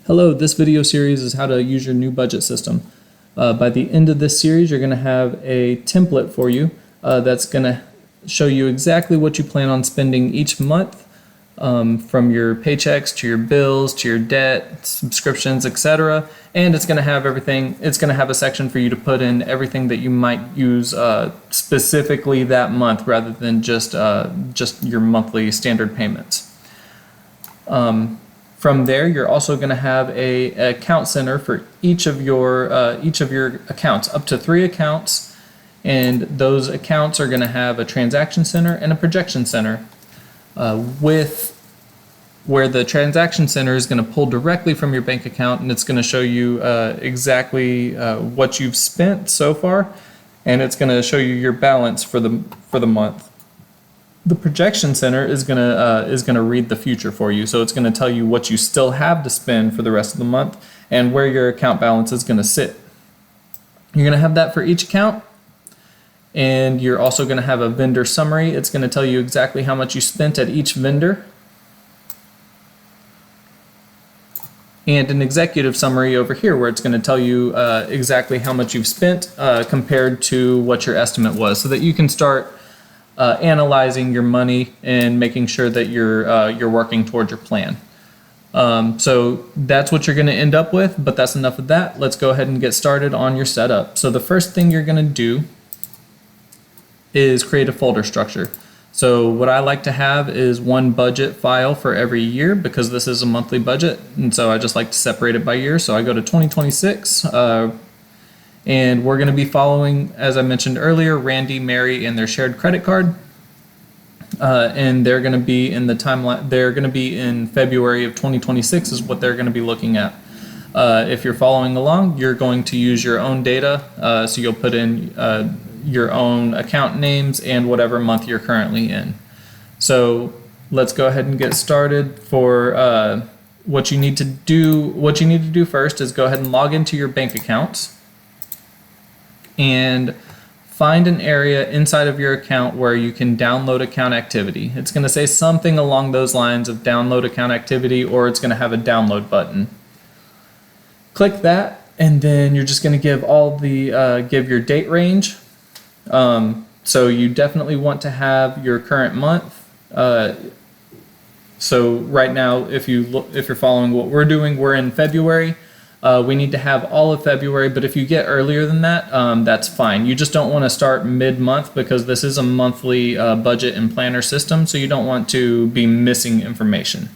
Hello, this video series is how to use your new budget system. By the end of this series, you're going to have a template for you that's going to show you exactly what you plan on spending each month, from your paychecks to your bills to your debt, subscriptions, etc. And it's going to have everything. It's going to have a section for you to put in everything that you might use specifically that month, rather than just your monthly standard payments. From there, you're also going to have a account center for each of your accounts, up to 3 accounts, and those accounts are going to have a transaction center and a projection center, with where the transaction center is going to pull directly from your bank account, and it's going to show you exactly what you've spent so far, and it's going to show you your balance for the month. The projection center is gonna read the future for you, so it's gonna tell you what you still have to spend for the rest of the month and where your account balance is gonna sit. You're gonna have that for each account, and you're also gonna have a vendor summary. It's gonna tell you exactly how much you spent at each vendor, and an executive summary over here where it's gonna tell you exactly how much you've spent compared to what your estimate was, so that you can start analyzing your money and making sure that you're working towards your plan. So that's what you're going to end up with, but that's enough of that. Let's go ahead and get started on your setup. So the first thing you're going to do is create a folder structure. So what I like to have is one budget file for every year, because this is a monthly budget, and so I just like to separate it by year. So I go to 2026, and we're going to be following, as I mentioned earlier, Randy, Mary, and their shared credit card. And they're going to be in the timeline. They're going to be in February of 2026 is what they're going to be looking at. If you're following along, you're going to use your own data. So you'll put in your own account names and whatever month you're currently in. So let's go ahead and get started. For what you need to do first is go ahead and log into your bank accounts and find an area inside of your account where you can download account activity. It's going to say something along those lines of download account activity, or it's going to have a download button. Click that, and then you're just going to give your date range. So you definitely want to have your current month. So right now, if you're following what we're doing, we're in February. We need to have all of February, but if you get earlier than that, that's fine. You just don't want to start mid-month, because this is a monthly budget and planner system, so you don't want to be missing information.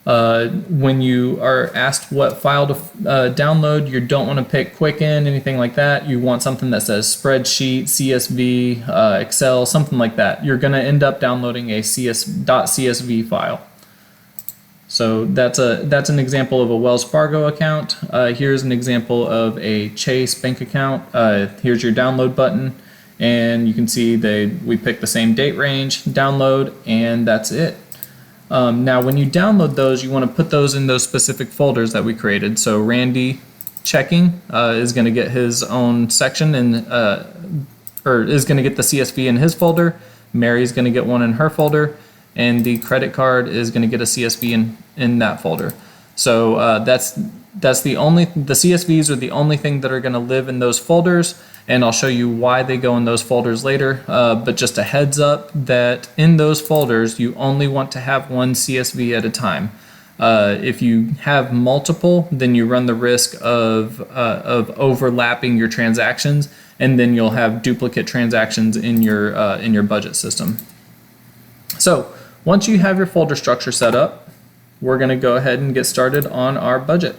When you are asked what file to download, you don't want to pick Quicken, anything like that. You want something that says spreadsheet, CSV, Excel, something like that. You're going to end up downloading a .csv file. So that's an example of a Wells Fargo account. Here's an example of a Chase bank account. Here's your download button, and you can see we picked the same date range, download, and that's it. Now when you download those, you want to put those in those specific folders that we created. So Randy checking is going to get his own section, or is going to get the CSV in his folder. Mary's going to get one in her folder, and the credit card is going to get a CSV in that folder. So that's the CSVs are the only thing that are going to live in those folders, and I'll show you why they go in those folders later. But just a heads up that in those folders, you only want to have one CSV at a time. If you have multiple, then you run the risk of overlapping your transactions, and then you'll have duplicate transactions in your budget system. So once you have your folder structure set up, we're going to go ahead and get started on our budget.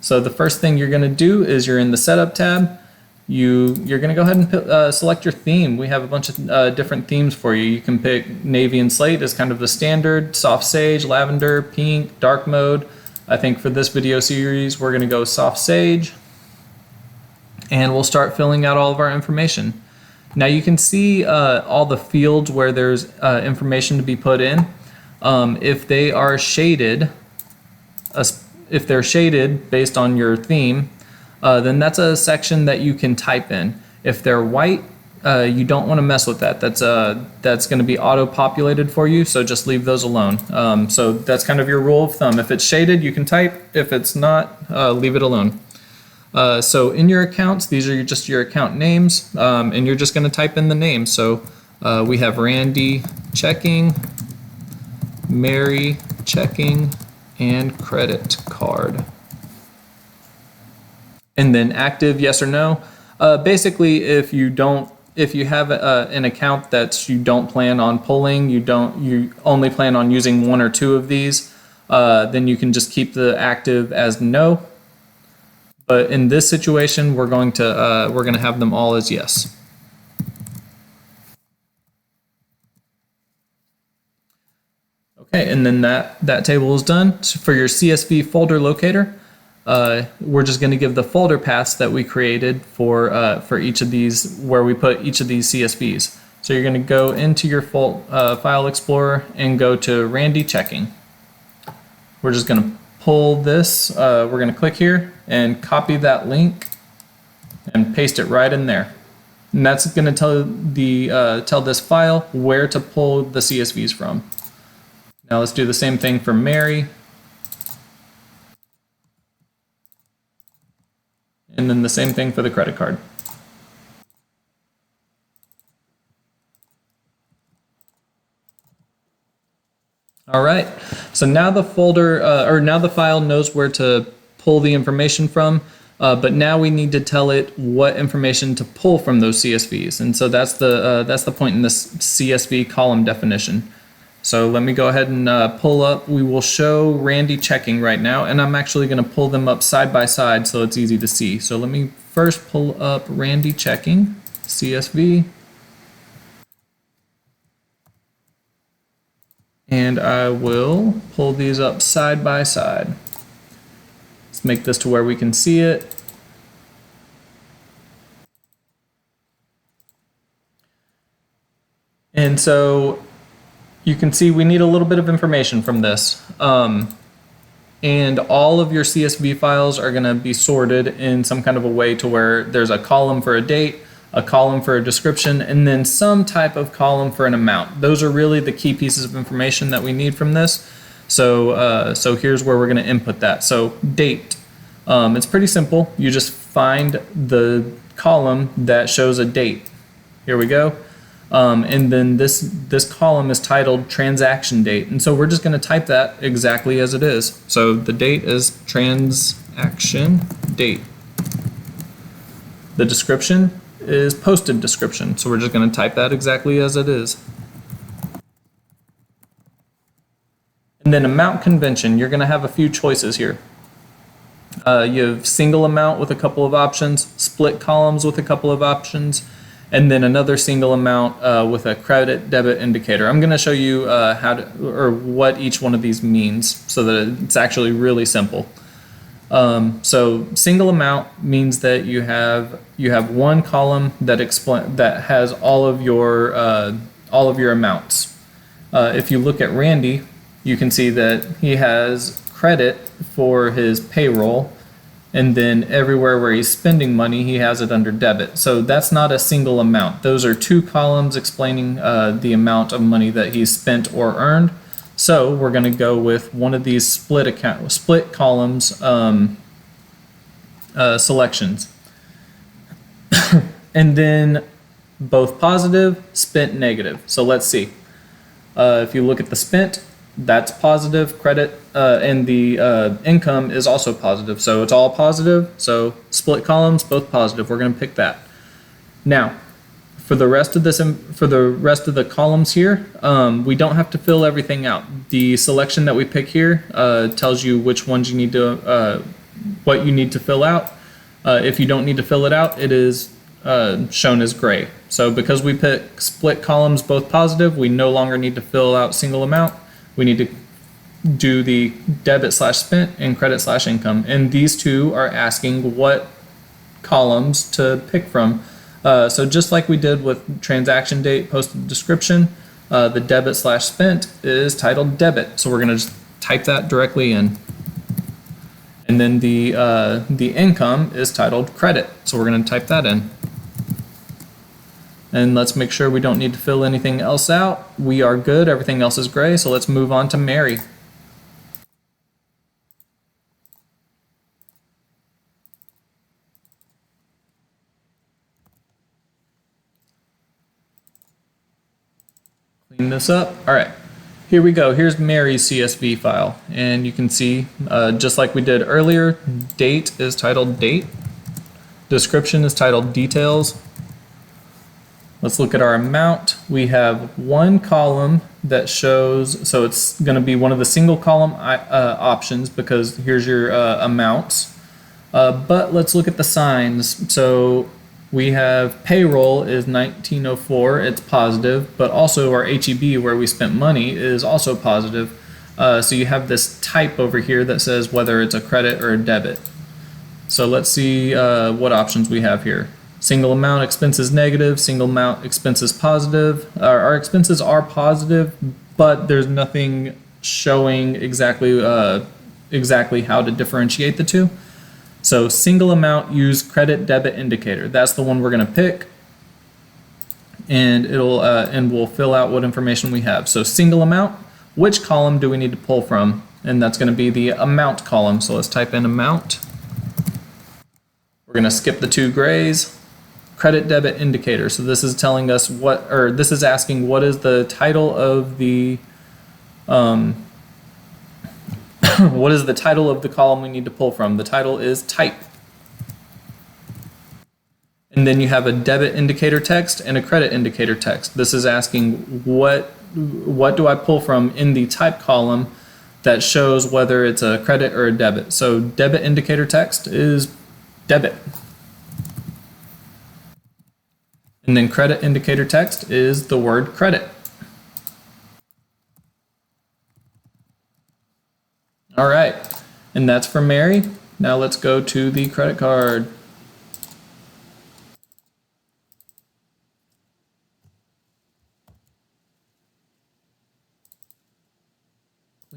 So the first thing you're going to do is you're in the Setup tab. You're going to go ahead and select your theme. We have a bunch of different themes for you. You can pick Navy and Slate as kind of the standard, Soft Sage, Lavender, Pink, Dark Mode. I think for this video series, we're going to go Soft Sage, and we'll start filling out all of our information. Now you can see all the fields where there's information to be put in. If they are shaded, if they're shaded based on your theme, then that's a section that you can type in. If they're white, you don't want to mess with that. That's going to be auto-populated for you, so just leave those alone. So that's kind of your rule of thumb. If it's shaded, you can type. If it's not, leave it alone. So in your accounts, these are just your account names, and you're just going to type in the name. So we have Randy checking, Mary checking, and credit card. And then active, yes or no. Basically, if you have an account that you don't plan on pulling, you only plan on using one or two of these, then you can just keep the active as no. But in this situation, we're going to have them all as yes. Okay, and then that table is done. So for your CSV folder locator, we're just going to give the folder paths that we created for each of these, where we put each of these CSVs. So you're going to go into your File Explorer and go to Randy Checking. We're just going to pull this. We're going to click here and copy that link and paste it right in there. And that's going to tell this file where to pull the CSVs from. Now let's do the same thing for Mary. And then the same thing for the credit card. All right, so now the file knows where to pull the information from, but now we need to tell it what information to pull from those CSVs. And so that's the point in this CSV column definition. So let me go ahead and pull up. We will show Randy checking right now, and I'm actually going to pull them up side by side so it's easy to see. So let me first pull up Randy checking, CSV. And I will pull these up side by side. Let's make this to where we can see it. And so you can see we need a little bit of information from this. And all of your CSV files are going to be sorted in some kind of a way to where there's a column for a date, a column for a description, and then some type of column for an amount. Those are really the key pieces of information that we need from this. So, so here's where we're going to input that. So date, it's pretty simple. You just find the column that shows a date. Here we go. And then this column is titled transaction date. And so we're just going to type that exactly as it is. So the date is transaction date. The description is posted description. So we're just going to type that exactly as it is. And then amount convention, you're going to have a few choices here. You have single amount with a couple of options, split columns with a couple of options, and then another single amount with a credit debit indicator. I'm going to show you what each one of these means so that it's actually really simple. So single amount means that you have one column that has all of your amounts. If you look at Randy, you can see that he has credit for his payroll, and then everywhere where he's spending money, he has it under debit. So that's not a single amount. Those are two columns explaining the amount of money that he's spent or earned. So we're going to go with one of these split columns selections. And then both positive, spent, negative. So let's see. If you look at the spent, that's positive credit, and the income is also positive. So it's all positive. So split columns, both positive. We're going to pick that. Now, for the rest of the columns here, we don't have to fill everything out. The selection that we pick here tells you which ones you need to, what you need to fill out. If you don't need to fill it out, it is shown as gray. So because we pick split columns, both positive, we no longer need to fill out single amount. We need to do the debit/spent and credit/income. And these two are asking what columns to pick from. So just like we did with transaction date, posted description, the debit/spent is titled debit. So we're going to just type that directly in. And then the income is titled credit. So we're going to type that in. And let's make sure we don't need to fill anything else out. We are good, everything else is gray, so let's move on to Mary. Clean this up. All right, here we go. Here's Mary's CSV file. And you can see, just like we did earlier, date is titled date. Description is titled details. Let's look at our amount. We have one column that shows, so it's going to be one of the single column options because here's your amounts. But let's look at the signs. So we have payroll is 1904, it's positive, but also our HEB where we spent money is also positive. So you have this type over here that says whether it's a credit or a debit. So let's see what options we have here. Single amount expenses negative, single amount expenses positive. Our expenses are positive, but there's nothing showing exactly how to differentiate the two. So single amount, use credit debit indicator. That's the one we're going to pick, and we'll fill out what information we have. So single amount, which column do we need to pull from? And that's going to be the amount column. So let's type in amount. We're going to skip the two grays. Credit debit indicator. So this is telling us this is asking what is the title of the what is the title of the column we need to pull from? The title is type. And then you have a debit indicator text and a credit indicator text. This is asking what do I pull from in the type column that shows whether it's a credit or a debit. So debit indicator text is debit. And then credit indicator text is the word credit. All right, and that's for Mary. Now let's go to the credit card.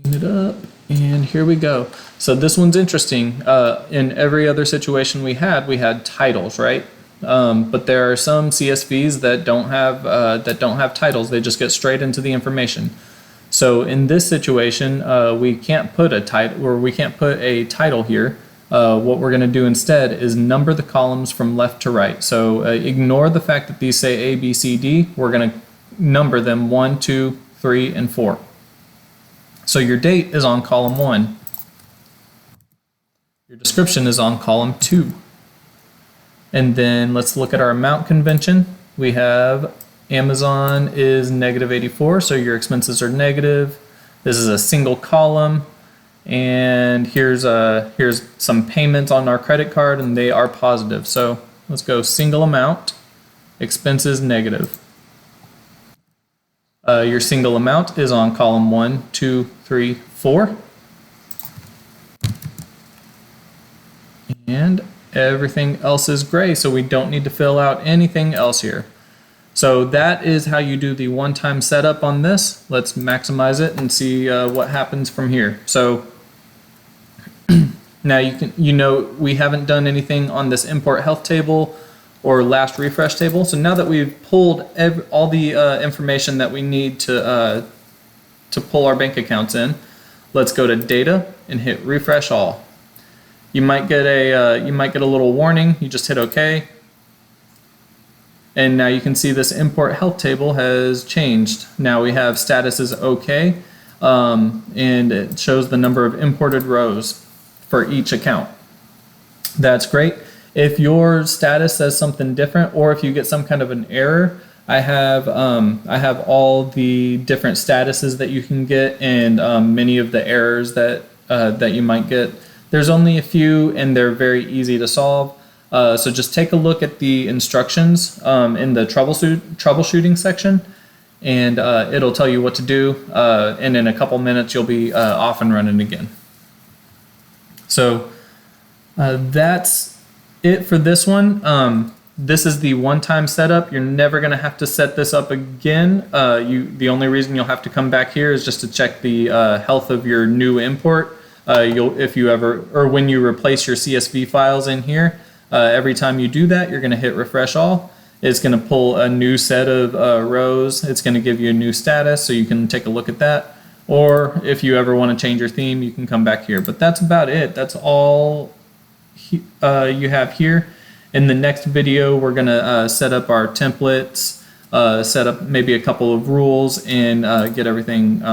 Clean it up, and here we go. So this one's interesting. In every other situation we had titles, right? But there are some CSVs that don't have titles. They just get straight into the information. So in this situation, we can't put a title here. What we're going to do instead is number the columns from left to right. So ignore the fact that these say A, B, C, D. We're going to number them 1, 2, 3, and 4. So your date is on column 1. Your description is on column 2. And then let's look at our amount convention. We have Amazon is -84, so your expenses are negative. This is a single column, and here's some payments on our credit card, and they are positive. So let's go single amount, expenses negative. Your single amount is on column 1, 2, 3, 4. And everything else is gray, so we don't need to fill out anything else here. So that is how you do the one-time setup on this. Let's maximize it and see what happens from here. So now we haven't done anything on this import health table or last refresh table. So now that we've pulled all the information that we need to pull our bank accounts in, let's go to data and hit refresh all. You might get a little warning. You just hit OK. And now you can see this import health table has changed. Now we have status is OK, and it shows the number of imported rows for each account. That's great. If your status says something different, or if you get some kind of an error, I have all the different statuses that you can get, and many of the errors that you might get. There's only a few, and they're very easy to solve. So just take a look at the instructions in the troubleshooting section, and it'll tell you what to do. And in a couple minutes, you'll be off and running again. So that's it for this one. This is the one-time setup. You're never going to have to set this up again. The only reason you'll have to come back here is just to check the health of your new import. When you replace your CSV files in here. Every time you do that, you're going to hit refresh all, It's going to pull a new set of rows. It's going to give you a new status, so you can take a look at that. Or if you ever want to change your theme, you can come back here. But that's about it. That's all you have here. In the next video, we're going to set up our templates, set up maybe a couple of rules, and get everything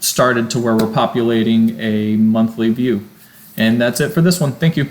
started to where we're populating a monthly view. And that's it for this one. Thank you.